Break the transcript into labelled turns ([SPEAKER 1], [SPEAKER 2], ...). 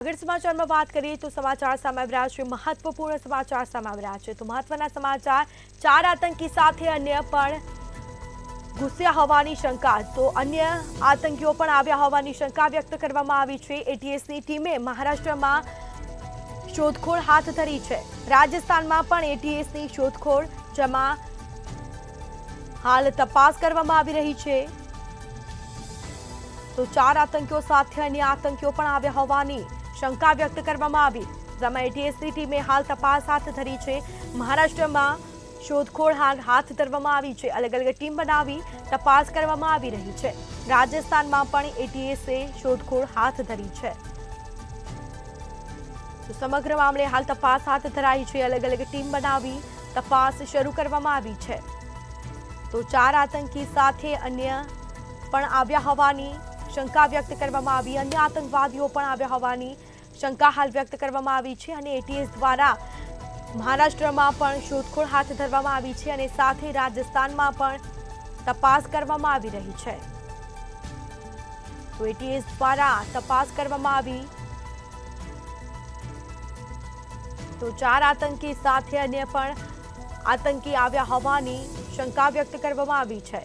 [SPEAKER 1] આગળ સમાચારમાં વાત કરીએ તો સમાચાર સામે આવી રહ્યા છે। મહત્વપૂર્ણ સમાચાર સામે આવી રહ્યા છે। તો મહત્વના સમાચાર, 4 આતંકી સાથે અન્ય પણ ઘૂસ્યા હોવાની શંકા। તો અન્ય આતંકીઓ પણ આવ્યા હોવાની શંકા વ્યક્ત કરવામાં આવી છે। એટીએસની ટીમે મહારાષ્ટ્રમાં શોધખોળ હાથ ધરી છે। રાજસ્થાનમાં પણ એટીએસની શોધખોળ, જેમાં હાલ તપાસ કરવામાં આવી રહી છે। તો 4 આતંકીઓ સાથે અન્ય આતંકીઓ પણ આવ્યા હોવાની શંકા વ્યક્ત કરવામાં આવી, જેમાં એટીએસની ટીમે હાલ તપાસ હાથ ધરી છે। મહારાષ્ટ્રમાં શોધખોળ હાથ ધરવામાં આવી છે। અલગ અલગ ટીમ બનાવી તપાસ કરવામાં આવી રહી છે। રાજસ્થાનમાં પણ એટીએસે શોધખોળ હાથ ધરી છે। તો સમગ્ર મામલે હાલ તપાસ હાથ ધરાઈ છે। અલગ અલગ ટીમ બનાવી તપાસ શરૂ કરવામાં આવી છે। તો 4 આતંકી સાથે અન્ય પણ આવ્યા હોવાની શંકા વ્યક્ત કરવામાં આવી, અન્ય આતંકવાદીઓ પણ આવ્યા હોવાની શંકા હાલ વ્યક્ત કરવામાં આવી છે। અને એટીએસ દ્વારા મહારાષ્ટ્રમાં પણ શોધખોળ હાથ ધરવામાં આવી છે અને સાથે રાજસ્થાનમાં પણ તપાસ કરવામાં આવી રહી છે। તો એટીએસ દ્વારા તપાસ કરવામાં આવી, તો 4 આતંકી સાથે અન્ય પણ આતંકી આવ્યા હોવાની શંકા વ્યક્ત કરવામાં આવી છે।